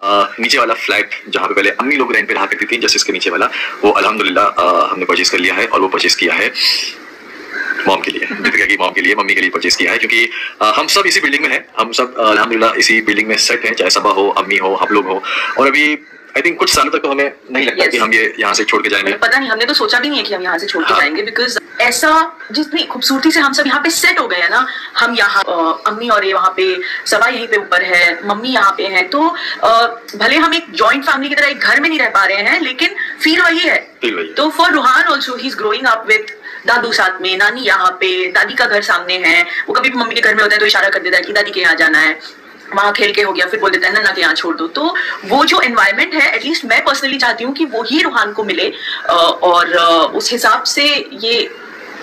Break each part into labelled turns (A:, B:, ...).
A: नीचे वाला फ्लैट जहाँ पे पहले अम्मी लोग रेंट पे रहा करती थी, जस्ट इसके नीचे वाला, वो अल्हम्दुलिल्लाह हमने परचेज कर लिया है। और वो परचेज किया है मॉम के लिए, दीपिका की मॉम के लिए, मम्मी के लिए परचेज किया है। क्योंकि हम सब इसी बिल्डिंग में हैं, हम सब अल्हम्दुलिल्लाह इसी बिल्डिंग में सेट हैं, चाहे सबा हो, अम्मी हो, हम लोग हो। और अभी आई थिंक कुछ सालों तक तो हमें नहीं लगता कि हम ये यहाँ से छोड़ के जाएंगे।
B: पता नहीं, हमने तो सोचा भी नहीं है कि हम यहाँ से छोड़ के जाएंगे, बिकॉज ऐसा जितनी खूबसूरती से हम सब यहाँ पे सेट हो गए हैं ना, हम यहाँ अम्मी और ये वहाँ पे, सबा यहीं पे ऊपर है, मम्मी यहाँ पे है, तो भले हम एक जॉइंट फैमिली की तरह एक घर में नहीं रह पा रहे हैं, लेकिन फील वही है। तो for Ruhaan also, he is growing up with दादू साथ में, नानी यहाँ पे, दादी का घर सामने है। वो कभी भी मम्मी के घर में होता है तो इशारा कर देता है कि दादी के यहाँ जाना है, वहां खेल के हो गया, फिर बोल देता है नन्ना के यहाँ छोड़ दो। तो वो जो एनवायरनमेंट है, एटलीस्ट मैं पर्सनली चाहती हूँ कि वो ही रूहान को मिले, और उस हिसाब से ये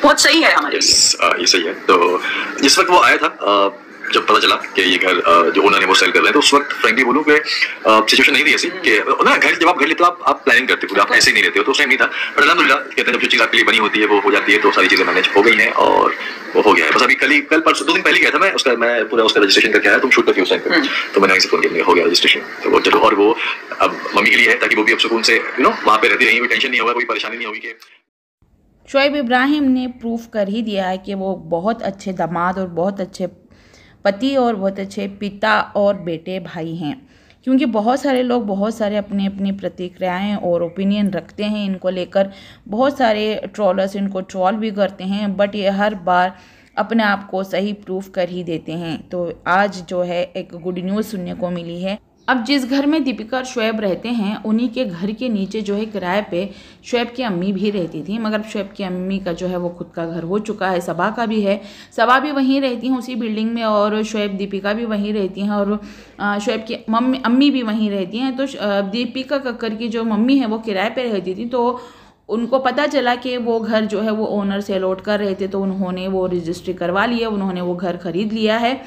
B: बहुत सही है हमारे लिए।
A: ये सही है। तो जिस वक्त वो आया था, जब पता चला कि ये घर जो ओनर है वो सेल कर रहे हैं, तो उस वक्त फ्रेंकली बोलूं कि सिचुएशन नहीं थी ऐसी कि ना, घर जब आप घर लेते हो आप प्लानिंग करते हो, आप ऐसे ही नहीं रहते हो, तो उस टाइम नहीं था। बट अल्हम्दुलिल्लाह कहते हैं जब जो चीज़ आपके लिए बनी होती है वो हो जाती है, तो सारी चीज़ें मैनेज हो गई हैं और वो हो गया है। बस अभी कल परसों 2 दिन पहले गया था मैं पूरा उसका रजिस्ट्रेशन करके आया, तुम शूट करती हो उस टाइम पे, तो मैंने वहीं से फोन किया, हो गया रजिस्ट्रेशन। तो वो चलो, और वो अब मम्मी के लिए है ताकि वो भी अब सुकून से वहाँ पे रहती रहेंगी, कोई टेंशन नहीं होगा, कोई परेशानी नहीं होगी कि।
C: शोएब इब्राहिम ने प्रूफ कर ही दिया है कि वो बहुत अच्छे दामाद और बहुत अच्छे पति और बहुत अच्छे पिता और बेटे भाई हैं, क्योंकि बहुत सारे लोग बहुत सारे अपनी अपनी प्रतिक्रियाएं और ओपिनियन रखते हैं इनको लेकर। बहुत सारे ट्रोलर्स इनको ट्रोल भी करते हैं, बट ये हर बार अपने आप को सही प्रूफ कर ही देते हैं। तो आज जो है एक गुड न्यूज़ सुनने को मिली है। अब जिस घर में दीपिका और शोएब रहते हैं, उन्हीं के घर के नीचे जो है किराए पे शोएब की अम्मी भी रहती थी, मगर शोएब की अम्मी का जो है वो खुद का घर हो चुका है। सबा का भी है, सबा भी वहीं रहती हैं उसी बिल्डिंग में, और शोएब दीपिका भी वहीं रहती हैं, और शोएब की अम्मी भी वहीं रहती हैं। तो दीपिका कक्कर की जो मम्मी है वो किराए पे रहती थी, तो उनको पता चला कि वो घर जो है वो ओनर से अलॉट कर रहे थे, तो उन्होंने वो रजिस्ट्री करवा लिया, उन्होंने वो घर खरीद लिया है,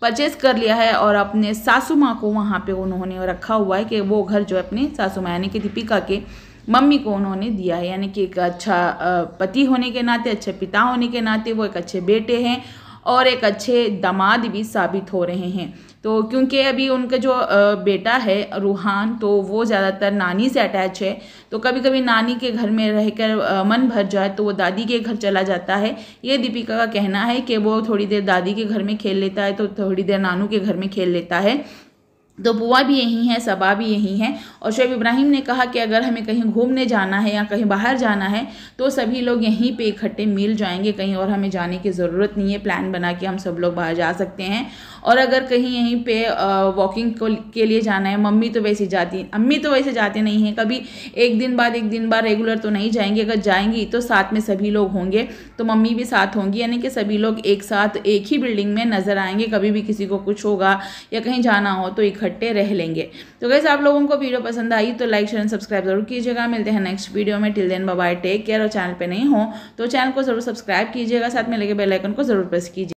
C: परचेज कर लिया है, और अपने सासू माँ को वहाँ पे उन्होंने रखा हुआ है कि वो घर जो है अपनी सासू माँ यानी कि दीपिका के मम्मी को उन्होंने दिया है। यानी कि एक अच्छा पति होने के नाते, अच्छे पिता होने के नाते वो एक अच्छे बेटे हैं और एक अच्छे दामाद भी साबित हो रहे हैं। तो क्योंकि अभी उनका जो बेटा है रूहान, तो वो ज़्यादातर नानी से अटैच है, तो कभी कभी नानी के घर में रहकर मन भर जाए तो वो दादी के घर चला जाता है। ये दीपिका का कहना है कि वो थोड़ी देर दादी के घर में खेल लेता है, तो थोड़ी देर नानू के घर में खेल लेता है। तो बुआ भी यहीं है, सबा भी यहीं है। और शोएब इब्राहिम ने कहा कि अगर हमें कहीं घूमने जाना है या कहीं बाहर जाना है तो सभी लोग यहीं पे इकट्ठे मिल जाएंगे, कहीं और हमें जाने की ज़रूरत नहीं है, प्लान बना के हम सब लोग बाहर जा सकते हैं। और अगर कहीं यहीं पे वॉकिंग के लिए जाना है, अम्मी तो वैसे जाती नहीं हैं, कभी एक दिन बाद रेगुलर तो नहीं जाएंगे, अगर जाएंगी तो साथ में सभी लोग होंगे, तो मम्मी भी साथ होंगी, यानी कि सभी लोग एक साथ एक ही बिल्डिंग में नज़र आएंगे। कभी भी किसी को कुछ होगा या कहीं जाना हो तो इकट्ठे रह लेंगे। तो गाइस, आप लोगों को वीडियो पसंद आई तो लाइक शेयर एंड सब्सक्राइब जरूर कीजिएगा। मिलते हैं नेक्स्ट वीडियो में। Till then bye bye, take care. और चैनल पे नहीं हो तो चैनल को जरूर सब्सक्राइब कीजिएगा, साथ में लगे बेल आइकन को जरूर प्रेस कीजिए।